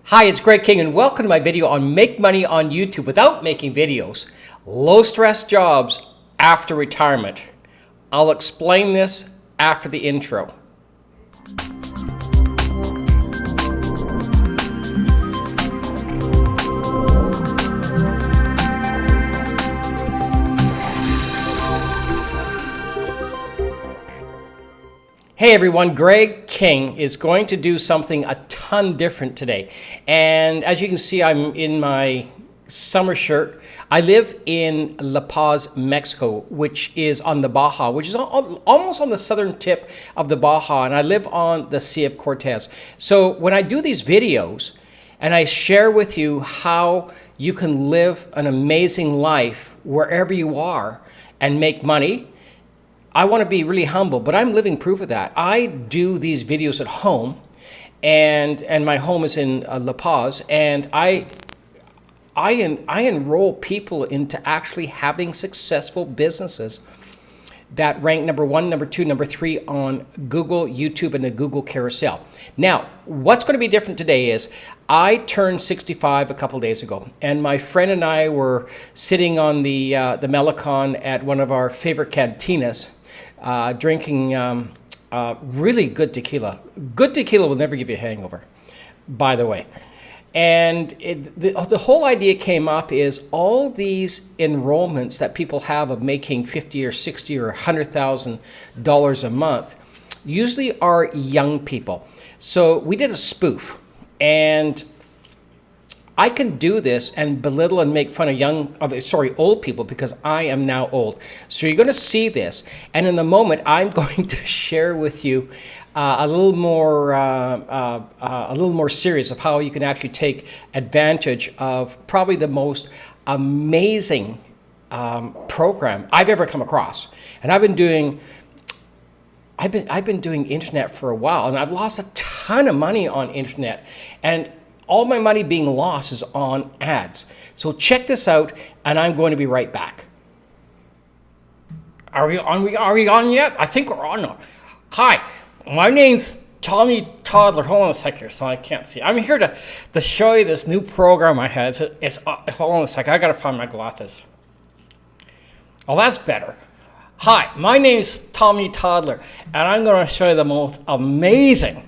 Hi, it's Greg King and welcome to my video on make money on YouTube without making videos. Low stress jobs after retirement. I'll explain this after the intro. Hey everyone, Greg King is going to do something a ton different today. And as you can see, I'm in my summer shirt. I live in La Paz, Mexico, which is on the Baja, which is almost on the southern tip of the Baja, and I live on the Sea of Cortez. So when I do these videos and I share with you how you can live an amazing life wherever you are and make money, I want to be really humble, but I'm living proof of that. I do these videos at home, and my home is in La Paz, and I enroll people into actually having successful businesses that rank number 1, number 2, number 3 on Google, YouTube, and the Google carousel. Now, what's going to be different today is I turned 65 a couple days ago, and my friend and I were sitting on the Melicon at one of our favorite cantinas, drinking really good tequila. Good tequila will never give you a hangover, by the way. And the whole idea came up is all these enrollments that people have of making $50 or $60 or $100,000 a month usually are young people. So we did a spoof, and I can do this and belittle and make fun of old people because I am now old. So you're going to see this, and in a moment, I'm going to share with you a little more serious of how you can actually take advantage of probably the most amazing program I've ever come across. And I've been doing internet for a while, and I've lost a ton of money on internet, and all my money being lost is on ads. So check this out, and I'm going to be right back. Are we on yet? I think we're on now. Hi, my name's Tommy Toddler. Hold on a second, so I can't see. I'm here to show you this new program I had. Hold on a second. I gotta find my glasses. Oh, that's better. Hi, my name's Tommy Toddler, and I'm going to show you the most amazing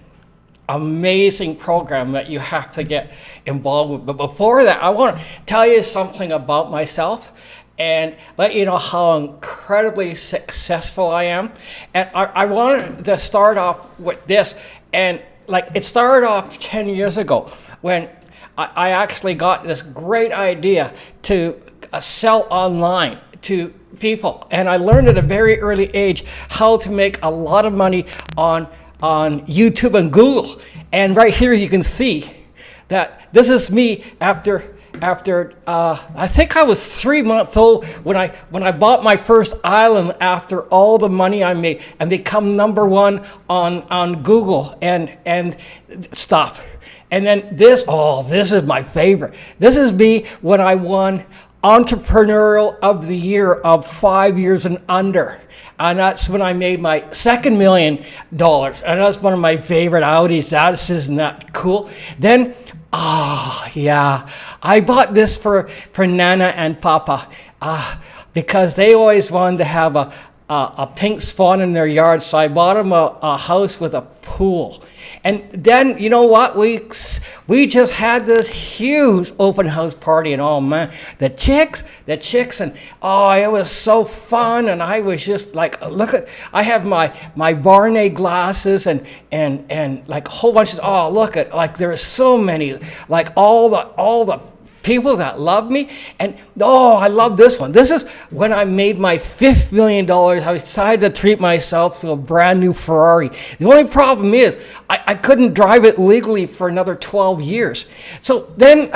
program that you have to get involved with. But before that, I want to tell you something about myself and let you know how incredibly successful I am. And I wanted to start off with this. And it started off 10 years ago when I actually got this great idea to sell online to people. And I learned at a very early age how to make a lot of money on YouTube and Google. And right here you can see that this is me after I think I was 3 months old when I bought my first island after all the money I made and become #1 on Google and stuff. And then this is my favorite. This is me when I won Entrepreneurial of the Year of 5 years and under. And that's when I made my second $1 million. And that's one of my favorite Audis. Isn't that cool? Then, I bought this for Nana and Papa because they always wanted to have a pink swan in their yard. So I bought them a house with a pool. And then, you know what? We just had this huge open house party, and oh man, the chicks, and it was so fun. And I was just like, I have my Barney glasses and like a whole bunch of, look at, like there's so many, like all the people that love me. And I love this one. This is when I made my $5th $1 million. I decided to treat myself to a brand new Ferrari. The only problem is I couldn't drive it legally for another 12 years. So then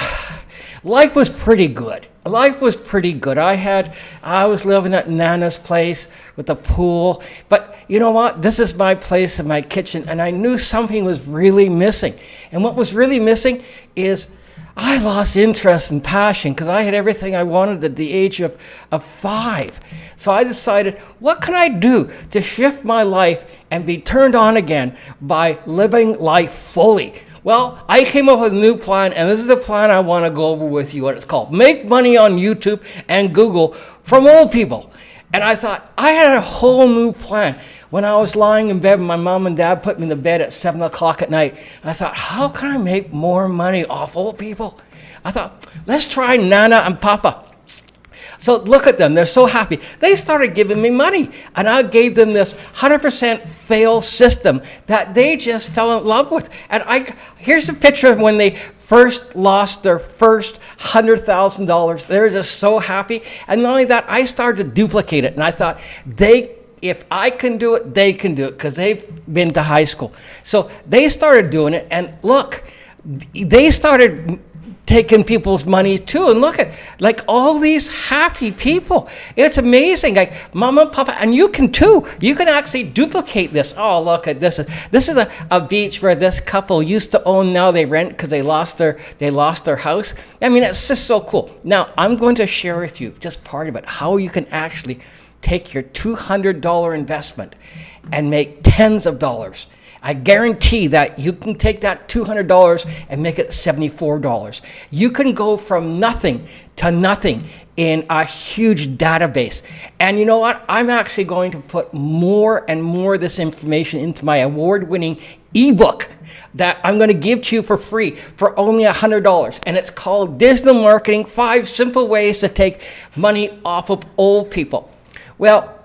life was pretty good. I was living at Nana's place with a pool. But you know what? This is my place in my kitchen, and I knew something was really missing. And what was really missing is I lost interest and passion because I had everything I wanted at the age of 5. So I decided, what can I do to shift my life and be turned on again by living life fully? Well, I came up with a new plan, and this is the plan I want to go over with you. What it's called: Make Money on YouTube and Google from Old People. And I thought I had a whole new plan. When I was lying in bed, my mom and dad put me to bed at 7 o'clock at night, and I thought, how can I make more money off old people? I thought, let's try Nana and Papa. So look at them, they're so happy. They started giving me money, and I gave them this 100% fail system that they just fell in love with. And here's a picture of when they first lost their first $100,000. They're just so happy. And not only that, I started to duplicate it, and I thought, if I can do it, they can do it, because they've been to high school. So they started doing it, and look, they started taking people's money too, and look at like all these happy people. It's amazing. Like Mama and Papa, and you can too. You can actually duplicate this. Oh, look at this. This is a beach where this couple used to own. Now they rent because they lost their house. I mean, it's just so cool. Now I'm going to share with you just part of it, how you can actually take your $200 investment and make tens of dollars. I guarantee that you can take that $200 and make it $74. You can go from nothing to nothing in a huge database. And you know what? I'm actually going to put more and more of this information into my award-winning ebook that I'm going to give to you for free for only $100. And it's called Digital Marketing: 5 Simple Ways to Take Money Off of Old People. Well,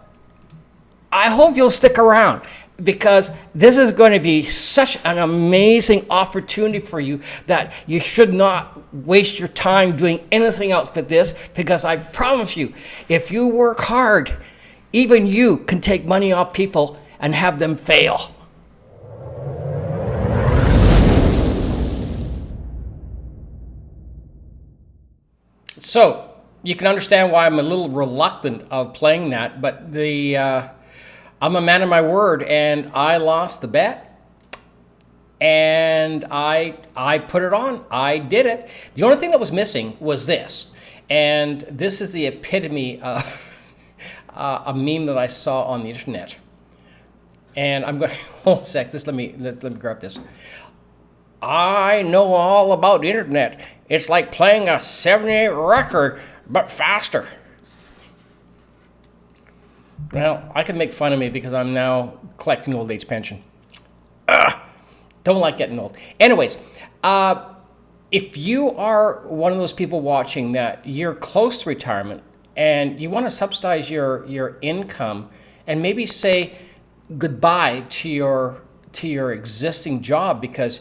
I hope you'll stick around, because this is going to be such an amazing opportunity for you that you should not waste your time doing anything else but this, because I promise you, if you work hard, even you can take money off people and have them fail. So you can understand why I'm a little reluctant of playing that, but I'm a man of my word, and I lost the bet, and I put it on. I did it. The only thing that was missing was this, and this is the epitome of a meme that I saw on the internet. And I'm going to hold a sec. Let me grab this. I know all about the internet. It's like playing a 78 record, but faster. Well, I can make fun of me because I'm now collecting old age pension. Don't like getting old. Anyways, if you are one of those people watching that you're close to retirement and you want to subsidize your income and maybe say goodbye to your existing job because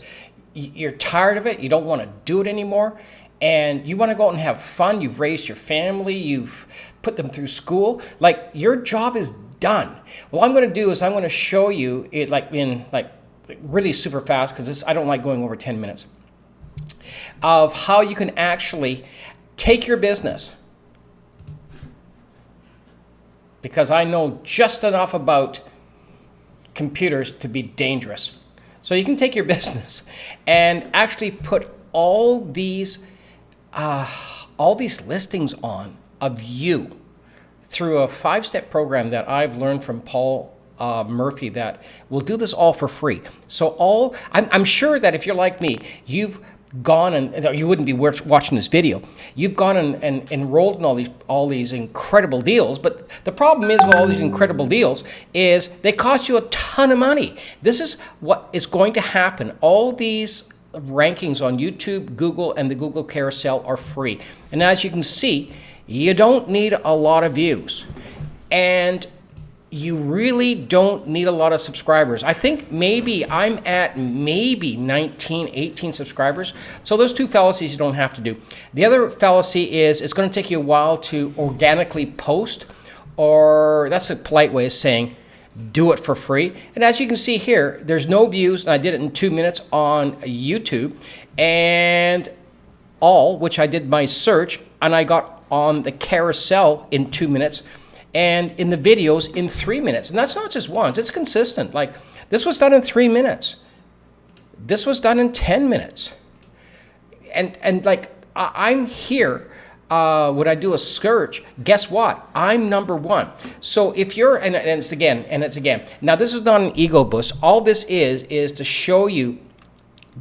you're tired of it, you don't want to do it anymore, and you want to go out and have fun, you've raised your family, you've put them through school, like your job is done. What I'm going to do is I'm going to show you it really super fast, because I don't like going over 10 minutes, of how you can actually take your business, because I know just enough about computers to be dangerous. So you can take your business and actually put all these listings on of you through a 5-step program that I've learned from Paul Murphy that will do this all for free. So I'm sure that if you're like me, you've gone and you wouldn't be watching this video. You've gone and enrolled in all these incredible deals, but the problem is with all these incredible deals is they cost you a ton of money. This is what is going to happen. All these rankings on YouTube, Google, and the Google Carousel are free. And as you can see, you don't need a lot of views. And you really don't need a lot of subscribers. I think I'm at 19, 18 subscribers. So those two fallacies you don't have to do. The other fallacy is it's going to take you a while to organically post, or that's a polite way of saying do it for free. And as you can see here, there's no views, and I did it in 2 minutes on YouTube, and which I did my search, and I got on the carousel in 2 minutes, and in the videos in 3 minutes. And that's not just once, it's consistent. Like this was done in 3 minutes. This was done in 10 minutes. And like I'm here, when I do a search, guess what? I'm number one. So if you're, and it's again. Now this is not an ego boost. All this is to show you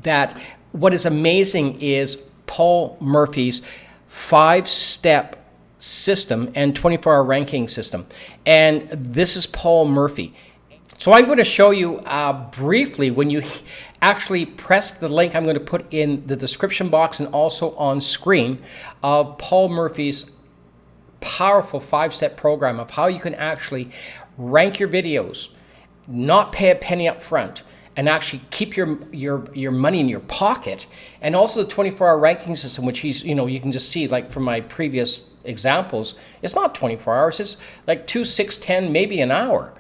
that what is amazing is Paul Murphy's 5-step system and 24-hour ranking system. And this is Paul Murphy. So I'm going to show you briefly when you actually press the link I'm going to put in the description box and also on screen of Paul Murphy's powerful 5-step program of how you can actually rank your videos, not pay a penny up front, and actually keep your money in your pocket. And also the 24-hour ranking system, which you can just see, like from my previous examples, it's not 24 hours, it's like 2, 6, 10, maybe an hour.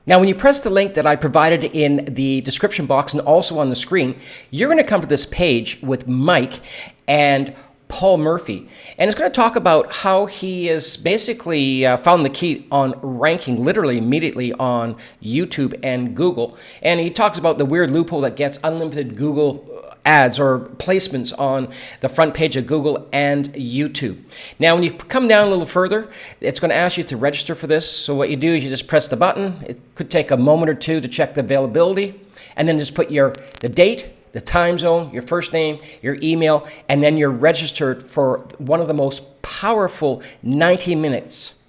Now, when you press the link that I provided in the description box and also on the screen, you're going to come to this page with Mike and Paul Murphy. And it's going to talk about how he has basically found the key on ranking literally immediately on YouTube and Google. And he talks about the weird loophole that gets unlimited Google ads or placements on the front page of Google and YouTube. Now, when you come down a little further, it's going to ask you to register for this. So what you do is you just press the button. It could take a moment or two to check the availability, and then just put the date, the time zone, your first name, your email, and then you're registered for one of the most powerful 90 minutes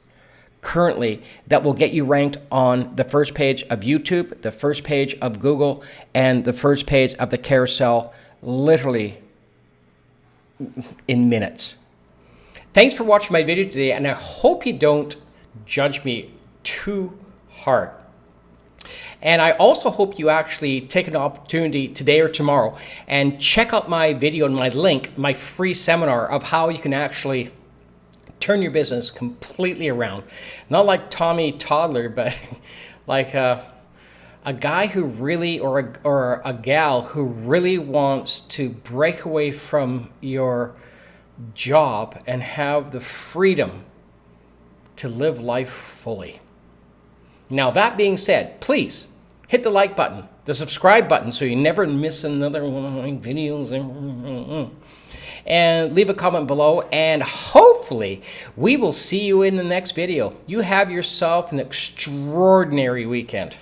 currently that will get you ranked on the first page of YouTube, the first page of Google, and the first page of the carousel, literally in minutes. Thanks for watching my video today, and I hope you don't judge me too hard. And I also hope you actually take an opportunity today or tomorrow and check out my video and my link, my free seminar of how you can actually turn your business completely around. Not like Tommy Toddler, but like a guy who really, or a gal who really wants to break away from your job and have the freedom to live life fully. Now, that being said, please hit the like button, the subscribe button, so you never miss another one of my videos. And leave a comment below, and hopefully we will see you in the next video. You have yourself an extraordinary weekend.